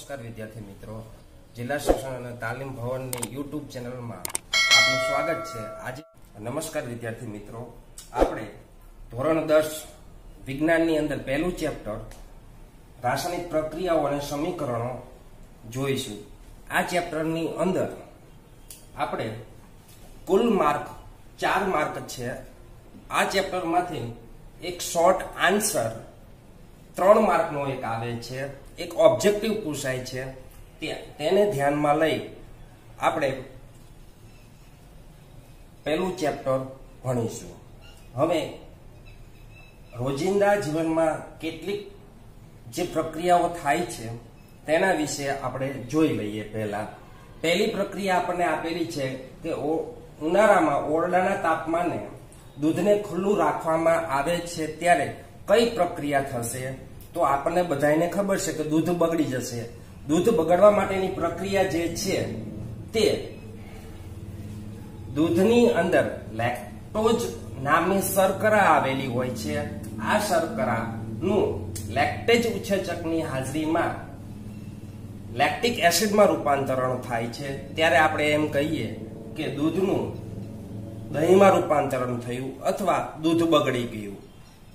नमस्कार विद्यार्थी मित्रों, जिला शिक्षण અને તાલીમ ભવનની YouTube ચેનલમાં આપનું સ્વાગત છે। આજે નમસ્કાર વિદ્યાર્થી મિત્રો, આપણે ધોરણ 10 વિજ્ઞાનની અંદર પહેલું ચેપ્ટર રાસાયણિક પ્રક્રિયાઓ અને સમીકરણો જોઈશું। આ ચેપ્ટરની અંદર આપણે કુલ માર્ક 4 માર્ક છે। આ ચેપ્ટરમાંથી એક શોર્ટ આન્સર 3 માર્કનો એક આવે છે, એક ઓબ્જેક્ટિવ પૂછાય છે, તેને ધ્યાનમાં લઈ આપણે પહેલું ચેપ્ટર ભણીશું। હવે રોજિંદા જીવનમાં કેટલીક જે પ્રક્રિયાઓ થાય છે તેના વિશે આપણે જોઈ લઈએ। પહેલી પ્રક્રિયા આપણને આપેલી છે કે ઉનાળામાં ઓરડાના તાપમાને દૂધને ખુલ્લું રાખવામાં આવે છે ત્યારે કઈ પ્રક્રિયા થશે? તો આપણને બધાને ખબર છે કે દૂધ બગડી જશે। દૂધ બગડવા માટેની પ્રક્રિયા જે છે તે દૂધની અંદર લેક્ટોઝ નામની શર્કરા આવેલી હોય છે। આ શર્કરાનું લેક્ટેજ ઉત્સેચકની હાજરીમાં લેક્ટિક એસિડમાં રૂપાંતરણ થાય છે ત્યારે આપણે એમ કહીએ કે દૂધનું દહીંમાં રૂપાંતરણ થયું અથવા દૂધ બગડી ગયું।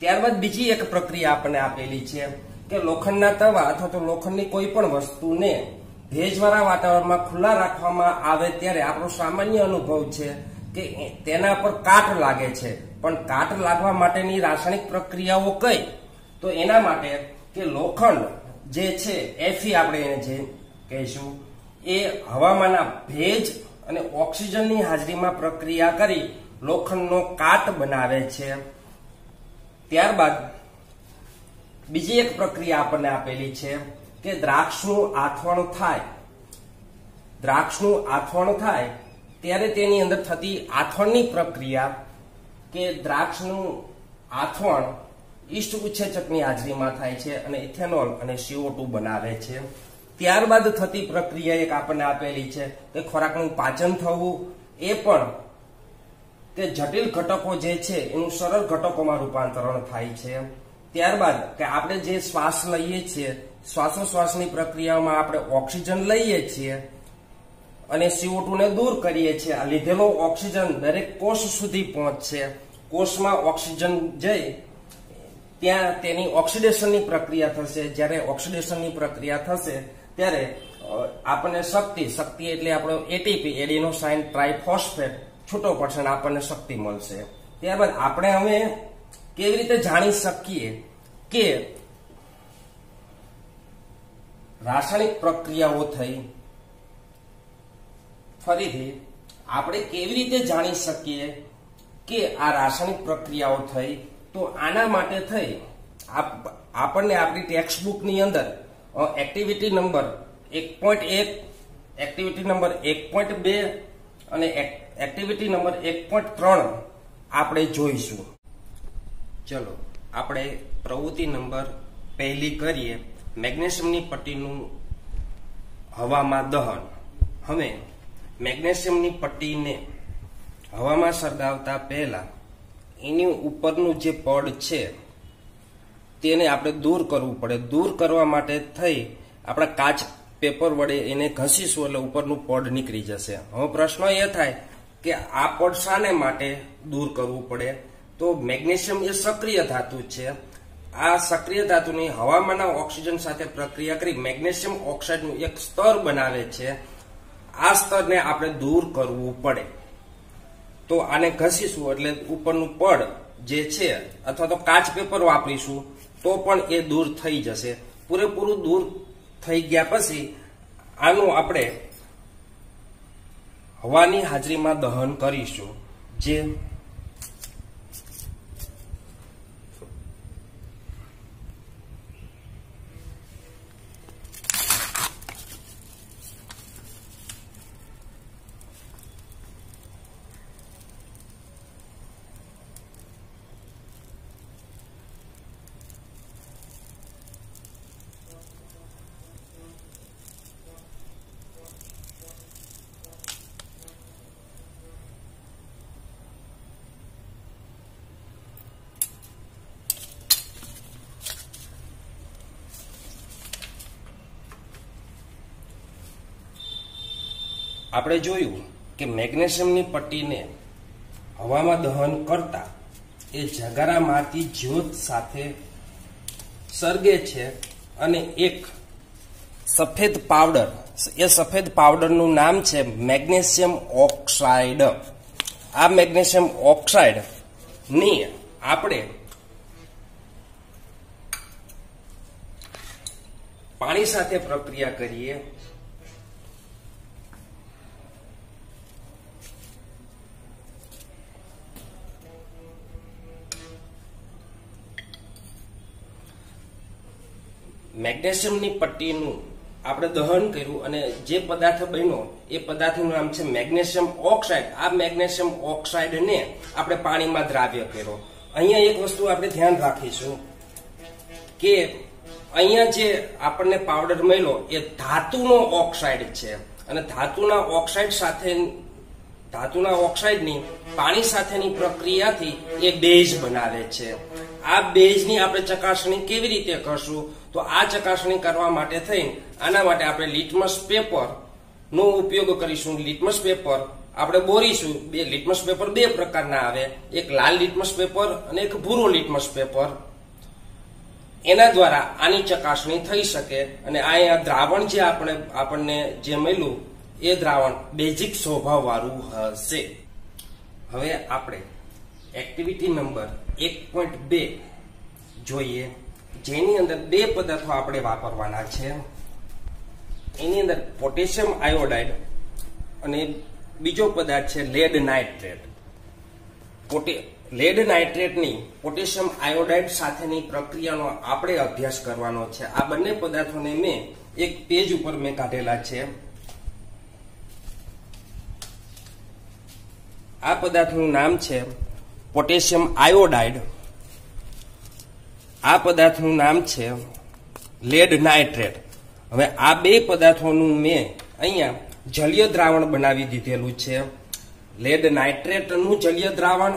ત્યારબાદ બીજી એક પ્રક્રિયા આપણને આપેલી છે કે લોખંડના તવા અથવા તો લોખંડની કોઈ પણ વસ્તુને ભેજવાળા વાતાવરણમાં ખુલ્લા રાખવામાં આવે ત્યારે આપણો સામાન્ય અનુભવ છે કે તેના પર કાટ લાગે છે, પણ કાટ લાગવા માટેની રાસાયણિક પ્રક્રિયાઓ કઈ? તો એના માટે કે લોખંડ જે છે Fe આપણે એને જે કહીશું એ હવામાનના ભેજ અને ઓક્સિજનની હાજરીમાં પ્રક્રિયા કરી લોખંડનો કાટ બનાવે છે। ત્યારબાદ બીજી એક પ્રક્રિયા આપણને આપેલી છે કે દ્રાક્ષનું આથવણ થાય ત્યારે તેની અંદર થતી આથવણની પ્રક્રિયા કે દ્રાક્ષનું આથવણ ઈસ્ટ ઉત્સેચકની હાજરીમાં થાય છે અને ઇથેનોલ અને CO2 બનાવે છે। ત્યારબાદ થતી પ્રક્રિયા એક આપણને આપેલી છે કે ખોરાકનું પાચન થવું, એ પણ કે જટિલ ઘટકો જે છે એનું સરળ ઘટકોમાં રૂપાંતરણ થાય છે। ત્યારબાદ કે આપણે જે શ્વાસ લઈએ છીએ, શ્વાસોશ્વાસની પ્રક્રિયામાં આપણે ઓક્સિજન લઈએ છીએ અને CO2 ને દૂર કરીએ છીએ। આ લીધેલો ઓક્સિજન દરેક કોષ સુધી પહોંચશે। કોષમાં ઓક્સિજન જઈ ત્યાં તેની ઓક્સિડેશનની પ્રક્રિયા થશે। જ્યારે ઓક્સિડેશનની પ્રક્રિયા થશે ત્યારે આપણને શક્તિ એટલે આપણો એટીપી એડિનોસાઇન ટ્રાઇફોસ્ફેટ છૂટો પડશે અને આપણને શક્તિ મળશે। ત્યારબાદ આપણે હવે કેવી રીતે જાણી શકીએ કે રાસાયણિક પ્રક્રિયાઓ થઈ? ફરીથી આપણે કેવી રીતે જાણી શકીએ કે આ રાસાયણિક પ્રક્રિયાઓ થઈ? તો આના માટે થઈ આપણને આપણી ટેક્સ્ટ બુકની અંદર એક્ટિવિટી નંબર 1.1, એક્ટિવિટી નંબર 1.2 અને એક્ટિવિટી નંબર 1.3 આપણે જોઈશું। ચલો આપણે પ્રવૃત્તિ નંબર પહેલી કરીએ, મેગ્નેશિયમની પટ્ટીનું હવામાં દહન। હવે મેગ્નેશિયમની પટ્ટીને હવામાં સળગાવતા પહેલા એની ઉપરનું જે પડ છે તેને આપણે દૂર કરવું પડે। દૂર કરવા માટે થઈ આપણે કાચ પેપર વડે એને ઘસીશું એટલે ઉપરનું પડ નીકળી જશે। હવે પ્રશ્ન એ થાય કે આ પડ શાને માટે દૂર કરવું પડે? તો મેગ્નેશિયમ એ સક્રિય ધાતુ છે। આ સક્રિય ધાતુની હવામાનના ઓક્સિજન સાથે પ્રક્રિયા કરી મેગ્નેશિયમ ઓક્સાઇડનું એક સ્તર બનાવે છે। આ સ્તરને આપણે દૂર કરવું પડે। તો આને ઘસીશું એટલે ઉપરનું પડ જે છે અથવા તો કાચ પેપર વાપરીશું તો પણ એ દૂર થઈ જશે। પૂરેપૂરું દૂર થઈ ગયા પછી આનું આપણે હવાની હાજરીમાં દહન કરીશું। જે આપણે જોયું કે મેગ્નેશિયમની પટ્ટીને હવામાં દહન કરતા એ જગારામાંથી જ્યોત સાથે સળગે છે અને એક સફેદ પાવડર, એ સફેદ પાવડરનું નામ છે મેગ્નેશિયમ ઓક્સાઇડ. આ મેગ્નેશિયમ ઓક્સાઇડ ની આપણે પાણી સાથે પ્રક્રિયા કરીએ મેગ્નેશિયમની પટ્ટીનું આપણે દહન કર્યું અને જે પદાર્થ બન્યો એ પદાર્થનું નામ છે મેગ્નેશિયમ ઓક્સાઇડ. આ મેગ્નેશિયમ ઓક્સાઇડને આપણે પાણીમાં દ્રાવ્ય કર્યો. અહીંયા એક વસ્તુ આપણે ધ્યાન રાખીશું કે અહીંયા જે આપણને પાવડર મળ્યો એ ધાતુનો ઓક્સાઇડ છે અને ધાતુના ઓક્સાઇડની પાણી સાથેની પ્રક્રિયાથી એ બેઝ બનાવે છે. આ બેઝની આપણે ચકાસણી કેવી રીતે કરશું? તો આ ચકાસણી કરવા માટે થઈને આના માટે આપણે લિટમસ પેપર નો ઉપયોગ કરીશું. લિટમસ પેપર આપણે બોરીશું. લિટમસ પેપર બે પ્રકારના આવે, એક લાલ લિટમસ પેપર અને એક ભૂરો લિટમસ પેપર. એના દ્વારા આની ચકાસણી થઈ શકે. અને આ દ્રાવણ જે આપણને જે મળ્યું એ દ્રાવણ બેઝિક સ્વભાવ વાળું હશે. હવે આપણે એક્ટિવિટી નંબર 1.2 જોઈએ, જેની અંદર બે પદાર્થો આપણે વાપરવાના છે. એની અંદર પોટેશિયમ આયોડાઇડ અને બીજો પદાર્થ છે લેડ નાઇટ્રેટ. લેડ નાઇટ્રેટની પોટેશિયમ આયોડાઇડ સાથેની પ્રક્રિયાનો આપણે અભ્યાસ કરવાનો છે. આ બંને પદાર્થોને મેં એક પેજ ઉપર મેં કાઢેલા છે. આ પદાર્થનું નામ છે પોટેશિયમ આયોડાઇડ. આ પદાર્થનું નામ છે લેડ નાઇટ્રેટ. હવે આ બે પદાર્થોનું મેં અહીંયા જલીય દ્રાવણ બનાવી દીધેલું છે. લેડ નાઇટ્રેટનું જલીય દ્રાવણ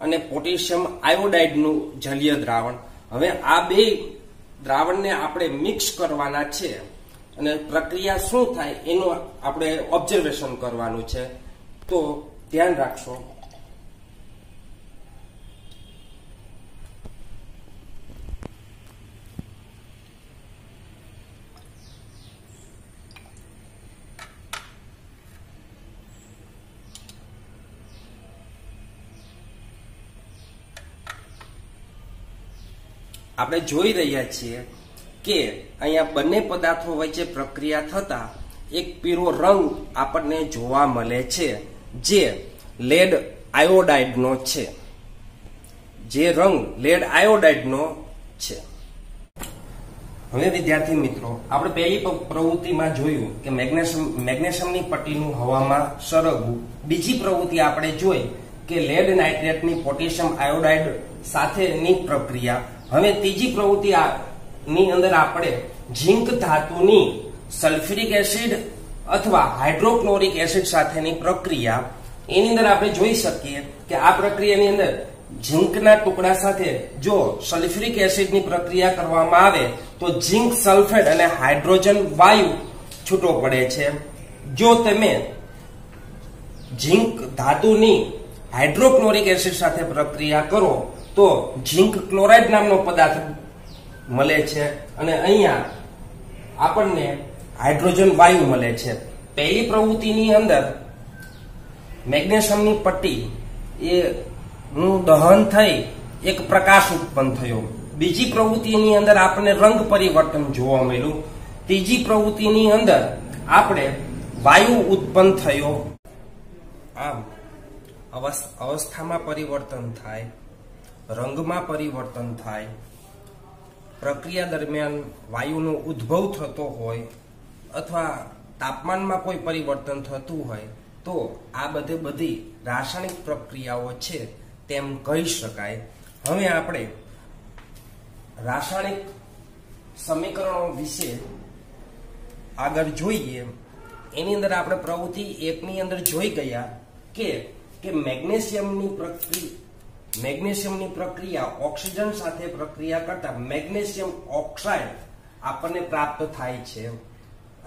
અને પોટેશિયમ આયોડાઇડનું જલીય દ્રાવણ. હવે આ બે દ્રાવણને આપણે મિક્સ કરવાના છે અને પ્રક્રિયા શું થાય એનું આપણે ઓબ્ઝર્વેશન કરવાનું છે. તો ધ્યાન રાખશો. આપણે જોઈ રહ્યા છીએ કે અહીંયા બંને પદાર્થો વચ્ચે પ્રક્રિયા થતા એક પીળો રંગ આપણને જોવા મળે છે, જે લેડ આયોડાઇડનો છે. જે રંગ લેડ આયોડાઇડનો છે. હવે વિદ્યાર્થી મિત્રો, આપણે પહેલી પ્રવૃત્તિમાં જોયું કે મેગ્નેશિયમની પટ્ટીનું હવામાં સળગવું. બીજી પ્રવૃત્તિ આપણે જોઈ કે લેડ નાઇટ્રેટની પોટેશિયમ આયોડાઇડ સાથેની પ્રક્રિયા. હવે ત્રીજી પ્રવૃત્તિ ની અંદર આપણે ઝીંક ધાતુની સલ્ફ્યુરિક એસિડ અથવા હાઇડ્રોક્લોરિક એસિડ સાથેની પ્રક્રિયા. એની અંદર આપણે જોઈ શકીએ કે આ પ્રક્રિયાની અંદર ઝીંકના ટુકડા સાથે જો સલ્ફ્યુરિક એસિડની પ્રક્રિયા કરવામાં આવે તો ઝીંક સલ્ફેટ અને હાઇડ્રોજન વાયુ છૂટો પડે છે. જો તમે ઝીંક ધાતુની હાઇડ્રોક્લોરિક એસિડ સાથે પ્રક્રિયા કરો તો ઝીંક ક્લોરાઇડ નામનો પદાર્થ મળે છે અને અહીંયા આપણને હાઇડ્રોજન વાયુ મળે છે. પહેલી પ્રવૃત્તિની અંદર મેગ્નેશિયમની પટ્ટી નું દહન થઈ એક પ્રકાશ ઉત્પન્ન થયો. બીજી પ્રવૃત્તિની અંદર આપણને રંગ પરિવર્તન જોવા મળ્યું. ત્રીજી પ્રવૃત્તિની અંદર આપણે વાયુ ઉત્પન્ન થયો. આમ અવસ્થામાં પરિવર્તન થાય, રંગમાં પરિવર્તન થાય, પ્રક્રિયા દરમિયાન વાયુનો ઉદ્ભવ થતો હોય અથવા તાપમાનમાં કોઈ પરિવર્તન થતું હોય તો આ બધી રાસાયણિક પ્રક્રિયાઓ છે તેમ કહી શકાય. હવે આપણે રાસાયણિક સમીકરણો વિશે આગળ જોઈએ. એની અંદર આપણે પ્રવૃત્તિ 1 ની અંદર જોઈ ગયા કે મેગ્નેશિયમની પ્રક્રિયા ઓક્સિજન સાથે પ્રક્રિયા કરતા મેગ્નેશિયમ ઓક્સાઇડ આપણને પ્રાપ્ત થાય છે.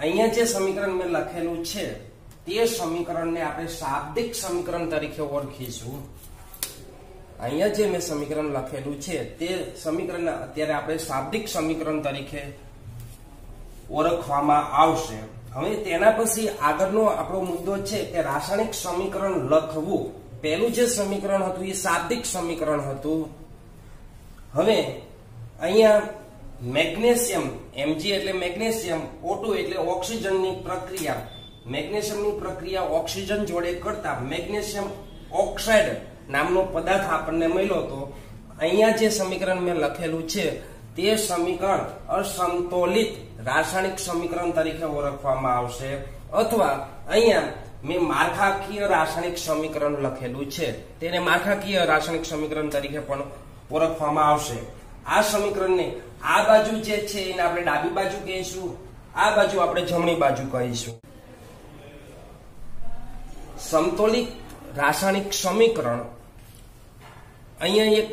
અહીંયા જે સમીકરણ મેં લખેલું છે તે સમીકરણને આપણે શાબ્દિક સમીકરણ તરીકે ઓળખીશું. અહીંયા જે મેં સમીકરણ લખેલું છે તે સમીકરણ અત્યારે આપણે શાબ્દિક સમીકરણ તરીકે ઓળખવામાં આવશે. હવે તેના પછી આગળનો આપણો મુદ્દો છે કે રાસાયણિક સમીકરણ લખવું. પહેલું જે સમીકરણ હતું એ શાબ્દિક સમીકરણ હતું. હવે અહીંયા મેગ્નેશિયમ Mg એટલે મેગ્નેશિયમ, O2 એટલે ઓક્સિજનની પ્રક્રિયા. મેગ્નેશિયમની પ્રક્રિયા ઓક્સિજન જોડે કરતા મેગ્નેશિયમ ઓક્સાઇડ નામનો પદાર્થ આપણને મળ્યો હતો. અહીંયા જે સમીકરણ મેં લખેલું છે તે સમીકરણ અસંતુલિત રાસાયણિક સમીકરણ તરીકે ઓળખવામાં આવશે, અથવા અહીંયા મેં માળખાકીય રાસાયણિક સમીકરણ લખેલું છે તેને માળખાકીય રાસાયણિક સમીકરણ તરીકે પણ ઓળખવામાં આવશે. આ સમીકરણને આ બાજુ જે છે એને આપણે ડાબી બાજુ કહીશું, આ બાજુ આપણે જમણી બાજુ કહીશું. સમતોલિત રાસાયણિક સમીકરણ અહીંયા એક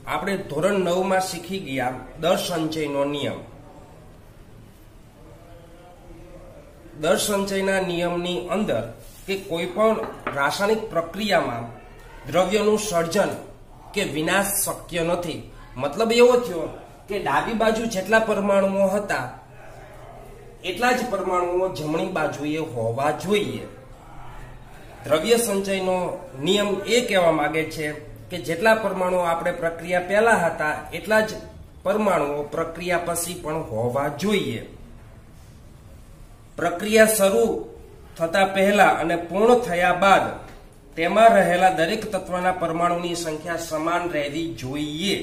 આપણે ધોરણ 9 માં શીખી ગયા દર સંચયનો નિયમ. દર સંચયના નિયમની અંદર કે કોઈ પણ રાસાયણિક પ્રક્રિયામાં દ્રવ્યનું સર્જન કે વિનાશ શક્ય નથી. મતલબ એવો થયો કે ડાબી બાજુ જેટલા પરમાણુઓ હતા એટલા જ પરમાણુઓ જમણી બાજુએ હોવા જોઈએ. દ્રવ્ય સંચયનો નિયમ એ કહેવા માંગે છે કે જેટલા પરમાણુઓ આપણે પ્રક્રિયા પહેલા હતા એટલા જ પરમાણુઓ પ્રક્રિયા પછી પણ હોવા જોઈએ. પ્રક્રિયા શરૂ થતા પહેલા અને પૂર્ણ થયા બાદ તેમાં રહેલા દરેક તત્વના પરમાણુની સંખ્યા સમાન રહેવી જોઈએ.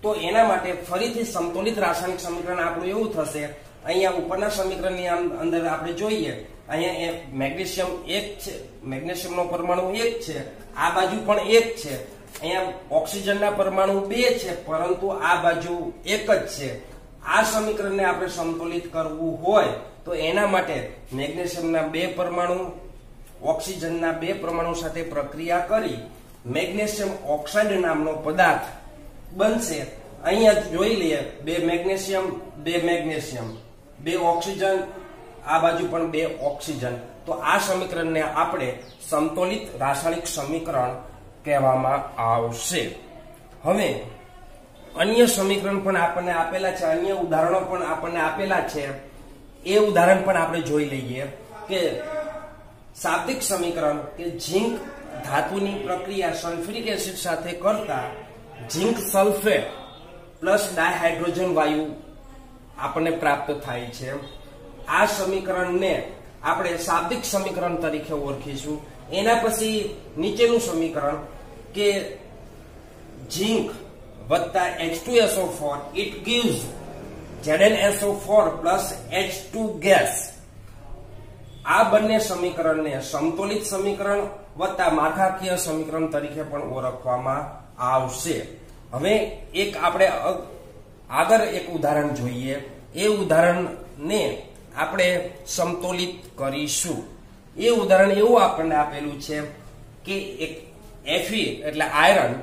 તો એના માટે ફરીથી સમતોલિત રાસાયણિક સમીકરણ આપણું એવું થશે. અહીંયા ઉપરના સમીકરણની અંદર આપણે જોઈએ, અહીંયા મેગ્નેશિયમ 1 છે, મેગ્નેશિયમનો પરમાણુ 1 છે, આ બાજુ પણ 1 છે. અહીંયા ઓક્સિજનના પરમાણુ 2 છે, પરંતુ આ બાજુ 1 જ છે. આ સમીકરણને આપણે સમતોલિત કરવું હોય તો એના માટે મેગ્નેશિયમના 2 પરમાણુ ઓક્સિજનના 2 પરમાણુ સાથે પ્રક્રિયા કરી મેગ્નેશિયમ ઓક્સાઇડ નામનો પદાર્થ બનશે. અહીંયા જોઈ લઈએ 2 મેગ્નેશિયમ 2 મેગ્નેશિયમ 2 ઓક્સિજન, આ બાજુ પણ 2 ઓક્સિજન. તો આ સમીકરણને આપણે સમતોલિત રાસાયણિક સમીકરણ કહેવામાં આવશે. હવે અન્ય સમીકરણ પણ આપણને આપેલા છે, અન્ય ઉદાહરણો પણ આપણને આપેલા છે. એ ઉદાહરણ પણ આપણે જોઈ લઈએ કે શાબ્દિક સમીકરણ કે ઝીંક ધાતુની પ્રક્રિયા સલ્ફ્યુરિક એસિડ સાથે કરતા ઝીંક સલ્ફેટ પ્લસ ડાયહાઇડ્રોજન વાયુ આપણને પ્રાપ્ત થાય છે. આ સમીકરણને આપણે શાબ્દિક સમીકરણ તરીકે ઓળખીશું. એના પછી નીચેનું સમીકરણ કે ઝીંક વત્તા H2SO4 it gives ZnSO4 plus H2 gas. આ બંને સમીકરણને સમતોલિત સમીકરણ વત્તા માળખાકીય સમીકરણ તરીકે પણ ઓળખવામાં આવશે. હવે એક આપણે આગળ એક ઉદાહરણ જોઈએ. એ ઉદાહરણને આપણે સમતોલિત કરીશું. એ ઉદાહરણ એવું આપણને આપેલું છે કે એક Fe એટલે આયરન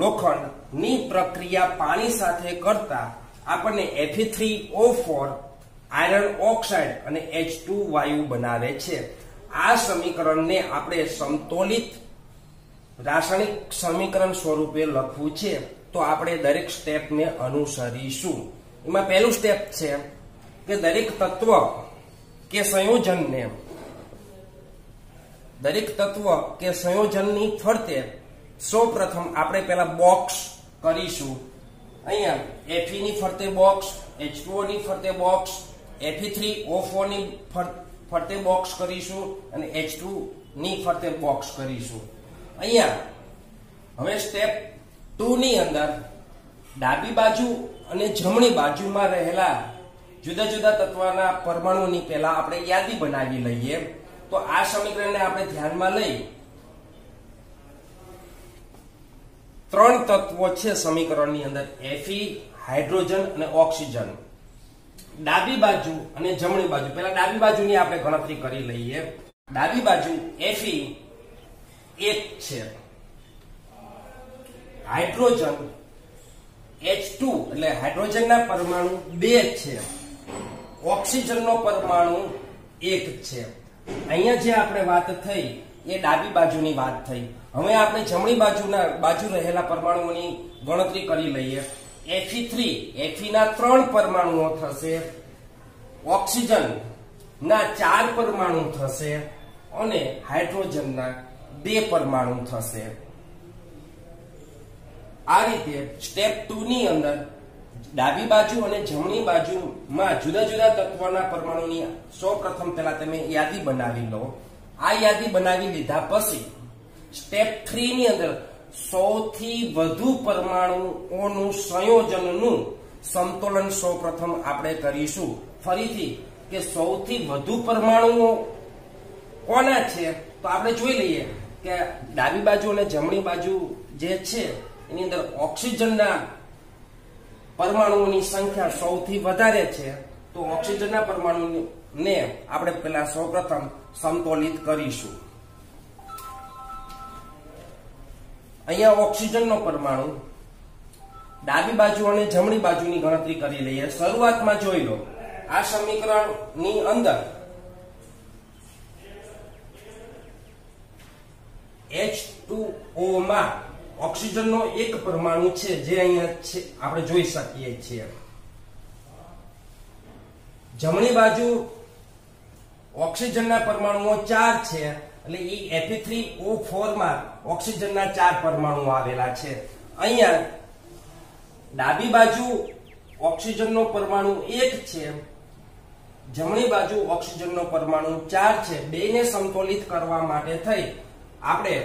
લોખંડ ની પ્રક્રિયા પાણી સાથે કરતા આપણને Fe3O4 આયરન ઓક્સાઇડ અને H2 વાયુ બનાવે છે. આ સમીકરણને આપણે સમતોલિત રાસાયણિક સમીકરણ સ્વરૂપે લખવું છે. તો આપણે દરેક સ્ટેપને અનુસરીશું. એમાં પહેલું સ્ટેપ છે કે દરેક તત્વ કે સંયોજનની ફરતે સૌપ્રથમ આપણે પહેલા બોક્સ કરીશું. અહીંયા Fe ની ફરતે બોક્સ, H2O ની ફરતે બોક્સ, Fe3O4 ની ફરતે બોક્સ કરીશું અને H2 ની ફરતે બોક્સ કરીશું. અહીંયા હવે સ્ટેપ 2 ની અંદર ડાબી બાજુ અને જમણી બાજુમાં રહેલા જુદા જુદા તત્વના પરમાણુની પહેલા આપણે યાદી બનાવી લઈએ. તો આ સમીકરણને આપણે ધ્યાનમાં લઈ 3 તત્વો છે સમીકરણની અંદર, Fe, હાઇડ્રોજન અને ઓક્સિજન. ડાબી બાજુ અને જમણી બાજુ, પહેલા ડાબી બાજુની આપણે ગણતરી કરી લઈએ. ડાબી બાજુ Fe 1 છે, હાઇડ્રોજન H2 એટલે હાઇડ્રોજનના પરમાણુ 2 છે, ઓક્સિજનનો પરમાણુ 1 છે. અહીંયા જે આપણે વાત થઈ એ ડાબી બાજુની વાત થઈ. હવે આપણે જમણી બાજુ રહેલા પરમાણુઓની ગણતરી કરી લઈએ. Fe3 ના 3 પરમાણુઓ થશે, ઓક્સિજન ના 4 પરમાણુ થશે અને હાઇડ્રોજનના 2 પરમાણુ થશે. આ રીતે સ્ટેપ 2 ની અંદર ડાબી બાજુ અને જમણી બાજુમાં જુદા જુદા તત્વના પરમાણુની સૌપ્રથમ પહેલા તમે યાદી બનાવી લો. આ યાદી બનાવી લીધા પછી સ્ટેપ 3 ની અંદર સૌથી વધુ પરમાણુઓનું સંયોજનનું સમતોલન સૌપ્રથમ આપણે કરીશું. ફરીથી કે સૌથી વધુ પરમાણુઓ કોના છે તો આપણે જોઈ લઈએ કે ડાબી બાજુ અને જમણી બાજુ જે છે એની અંદર ઓક્સિજનના પરમાણુઓની સંખ્યા સૌથી વધારે છે. તો ઓક્સિજનના પરમાણુને આપણે પહેલા સૌપ્રથમ સમતોલિત કરીશું. અહીંયા ઓક્સિજનનો પરમાણુ ડાબી બાજુ અને જમણી બાજુની ગણતરી કરી લઈએ. શરૂઆતમાં જોઈ લો, આ સમીકરણની અંદર H2O માં ઓક્સિજનનો એક પરમાણુ છે જે અહીંયા છે આપણે જોઈ શકીએ છીએ. જમણી બાજુ ઓક્સિજનના પરમાણુઓ 4 છે એટલે એ Fe3O4 માં ઓક્સિજનના 4 પરમાણુ આવેલા છે. અહીંયા ડાબી બાજુ ઓક્સિજનનો પરમાણુ 1 છે, જમણી બાજુ ઓક્સિજનનો પરમાણુ 4 છે. બેને સમતોલિત કરવા માટે થઈ આપણે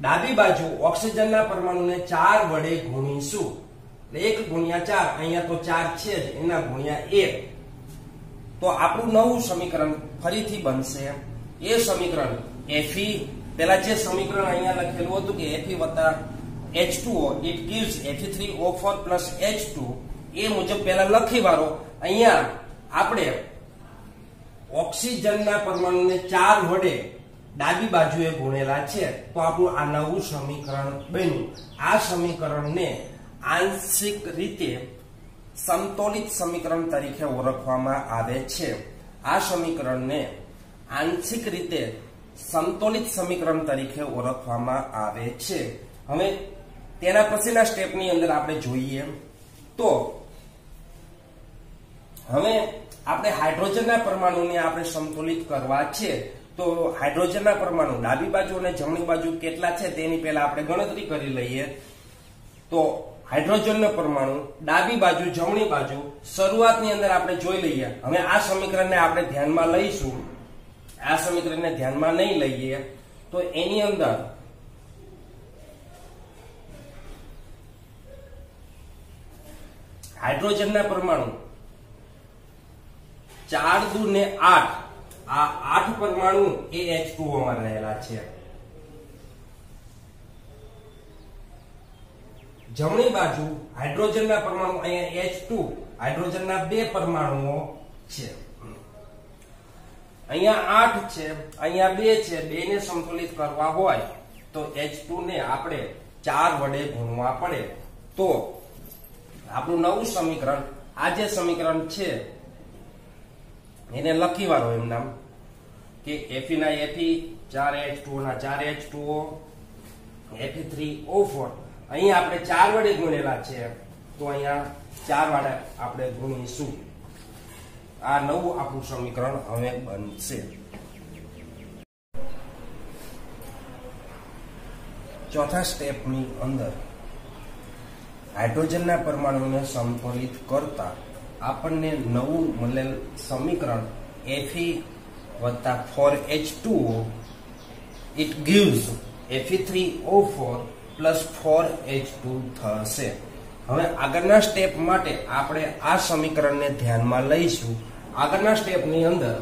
ડાબી બાજુ ઓક્સિજનના પરમાણુને 4 વડે ગુણીશું. 1 ગુણ્યા 4, અહીંયા તો 4 છે જ, એના ગુણ્યા 1. તો આપણું નવું સમીકરણ ફરીથી બનશે. એ સમીકરણ Fe, પેલા જે સમીકરણ અહીંયા લખેલું હતું કે Fe વત્તા H2O it gives Fe3O4 plus H2, એ મુજબ પેલા લખી વાળો. અહીંયા આપણે ઓક્સિજનના પરમાણુને 4 વડે ડાબી બાજુએ ગુણેલા છે. તો આપણું આ નવું સમીકરણ બન્યું. આ સમીકરણને આંશિક રીતે સમતોલિત સમીકરણ તરીકે ઓળખવામાં આવે છે. આ સમીકરણને આંશિક રીતે સમતોલિત સમીકરણ તરીકે ઓળખવામાં આવે છે. હવે તેના પછીના સ્ટેપની અંદર આપણે જોઈએ તો હવે આપણે હાઇડ્રોજનના પરમાણુને આપણે સમતોલિત કરવા છે. તો હાઇડ્રોજનના પરમાણુ ડાબી બાજુ અને જમણી બાજુ કેટલા છે તેની પહેલા આપણે ગણતરી કરી લઈએ. તો હાઇડ્રોજનનો પરમાણુ ડાબી બાજુ જમણી બાજુ શરૂઆતની અંદર આપણે જોઈ લઈએ. હવે આ સમીકરણને આપણે ધ્યાનમાં લઈશું. આ સમીકરણને ધ્યાનમાં નહીં લઈએ તો એની અંદર હાઇડ્રોજનના પરમાણુ 4 દુ ને 8, આ 8 પરમાણુ એ H2O માં રહેલા છે. જમણી બાજુ હાઇડ્રોજનના પરમાણુ અહીંયા H2, હાઇડ્રોજનના 2 પરમાણુઓ છે. અહીંયા 8 છે, અહીંયા 2 છે. 2 ને સંતુલિત કરવા હોય તો H2 ને આપણે 4 વડે ગુણવા પડે. તો આપણું નવું સમીકરણ, આ જે સમીકરણ છે એને લખી વાળો એમ નામ કે Fe ના Fe, 4H2O ના 4H2O, Fe3O4 અહીંયા આપણે 4 વડે ગુણેલા છે. તો અહીંયા 4 વડે આપણે ગુણીશું. આ નવું આપણું સમીકરણ હવે બનશે. ચોથા સ્ટેપની અંદર હાઇડ્રોજનના પરમાણુને સમતોલિત કરતા આપણને નવું મળેલ સમીકરણ Fe વત્તા 4H2O it gives Fe3O4 plus 4H2 થશે. હવે આગળના સ્ટેપ માટે આપણે આ સમીકરણને ધ્યાનમાં લઈશું. આગળના સ્ટેપની અંદર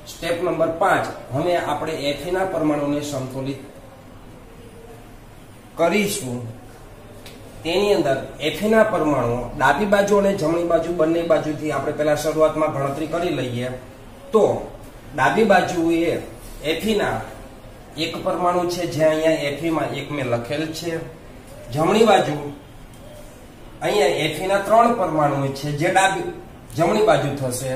સ્ટેપ નંબર 5, હવે આપણે Fe ના પરમાણુને સમતોલિત કરીશું. તેની અંદર Fe ના પરમાણુ ડાબી બાજુ અને જમણી બાજુ બંને બાજુથી આપણે પહેલા શરૂઆતમાં ગણતરી કરી લઈએ. તો ડાબી બાજુએ Fe ના એક પરમાણુ છે જે અહીંયા Fe માં એક મેં લખેલ છે. જમણી બાજુ અહીંયા Fe ના 3 પરમાણુ છે જે જમણી બાજુ થશે.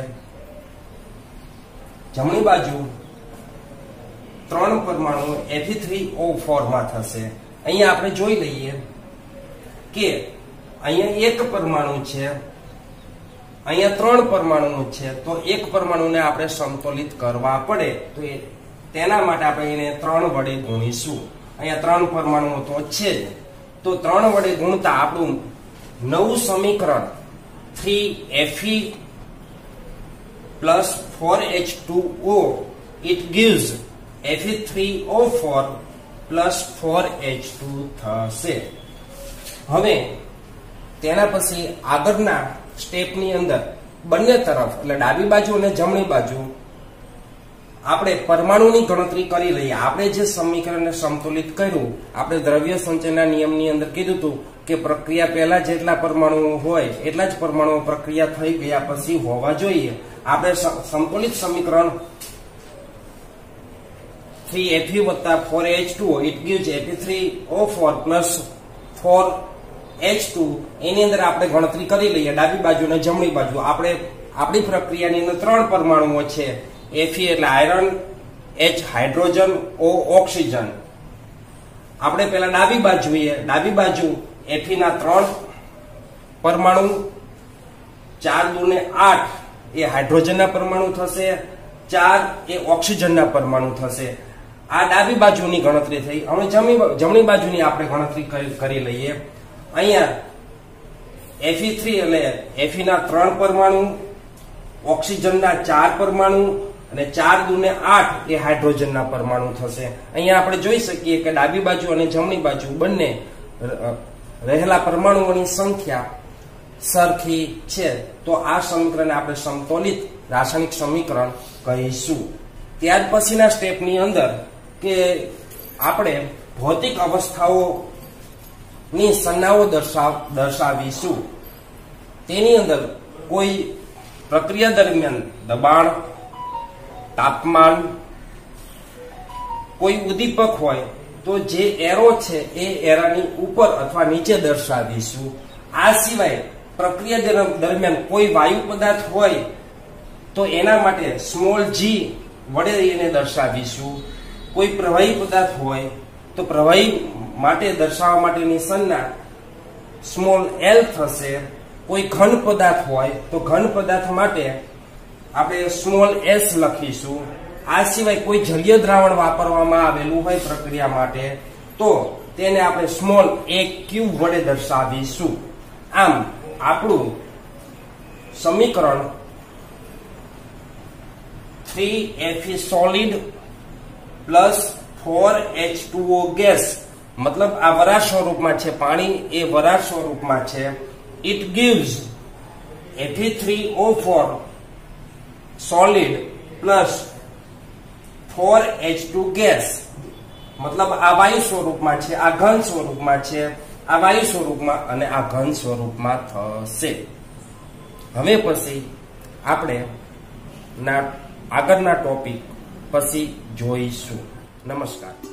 જમણી બાજુ 3 પરમાણુ Fe3O4 માં થશે. અહીંયા આપણે જોઈ લઈએ કે અહીંયા એક પરમાણુ છે, અહીંયા 3 પરમાણુ છે, તો એક પરમાણુને આપણે સમતોલિત કરવા પડે તો તેના માટે આપણે એને 3 વડે ગુણીશું. અહીંયા 3 પરમાણુઓ તો છે જ, તો 3 વડે ગુણતા આપણું નવું સમીકરણ 3Fe plus 4H2O it gives Fe3O4 plus 4H2 થશે. હવે તેના પછી આગળના સ્ટેપની અંદર બંને તરફ એટલે ડાબી બાજુ અને જમણી બાજુ આપણે પરમાણુની ગણતરી કરી લઈએ. આપણે જે સમીકરણને સમતુલિત કર્યું, આપણે દ્રવ્ય સંચયના નિયમની અંદર કીધું હતું કે પ્રક્રિયા પહેલા જેટલા પરમાણુઓ હોય એટલા જ પરમાણુઓ પ્રક્રિયા થઈ ગયા પછી હોવા જોઈએ. આપણે સમતુલિત સમીકરણ 3Fe વત્તા 4H2O it gives Fe3O4 plus 4H2 એની અંદર આપણે ગણતરી કરી લઈએ ડાબી બાજુ અને જમણી બાજુ. આપણે આપણી પ્રક્રિયાની અંદર 3 પરમાણુઓ છે. Fe એટલે iron, H hydrogen, O oxygen. આપણે પહેલા ડાબી બાજુ Fe ના 3 પરમાણુ 4 દુને 8 એ હાઇડ્રોજનના પરમાણુ થશે, 4 એ ઓક્સિજનના પરમાણુ થશે. આ ડાબી બાજુની ગણતરી થઈ. હવે જમણી બાજુની આપણે ગણતરી કરી લઈએ. અહીંયા Fe3 એટલે Fe ના 3 પરમાણુ, ઓક્સિજનના 4 પરમાણુ અને 4 દુને 8 એ હાઇડ્રોજનના પરમાણુ થશે. અહીંયા આપણે જોઈ શકીએ કે ડાબી બાજુ અને જમણી બાજુ બંને રહેલા પરમાણુઓની સંખ્યા સરખી છે. તો આ સમીકરણને આપણે સમતોલિત રાસાયણિક સમીકરણ કહીશું. ત્યાર પછીના સ્ટેપની અંદર કે આપણે ભૌતિક અવસ્થાઓની સંજ્ઞાઓ દર્શાવીશું. તેની અંદર કોઈ પ્રક્રિયા દરમિયાન દબાણ, તાપમાન, કોઈ ઉદ્દીપક હોય તો જે એરો છે એ એરાની ઉપર અથવા નીચે દર્શાવીશું. આ સિવાય પ્રક્રિયા દરમિયાન કોઈ વાયુ પદાર્થ હોય તો એના માટે સ્મોલ g વડે એને દર્શાવીશું. કોઈ પ્રવાહી પદાર્થ હોય તો પ્રવાહી માટે દર્શાવવા માટેની સંજ્ઞા સ્મોલ l થશે. કોઈ ઘન પદાર્થ હોય તો ઘન પદાર્થ માટે આપણે સ્મોલ s લખીશું. આ સિવાય કોઈ જલીય દ્રાવણ વાપરવામાં આવેલું હોય પ્રક્રિયા માટે તો તેને આપણે સ્મોલ aq વડે દર્શાવીશું. આમ આપણું સમીકરણ 3Fe solid plus 4H2O gas, મતલબ આ વરાળ સ્વરૂપમાં છે, પાણી એ વરાળ સ્વરૂપમાં છે. it gives Fe3O4 solid plus 4H2 gas, મતલબ આ વાયુ સ્વરૂપમાં છે, આ ઘન સ્વરૂપમાં છે, આ વાયુ સ્વરૂપમાં અને આ ઘન સ્વરૂપમાં થશે. હવે પછી આપણે આગળના ટોપિક પછી જોઈશું. નમસ્કાર.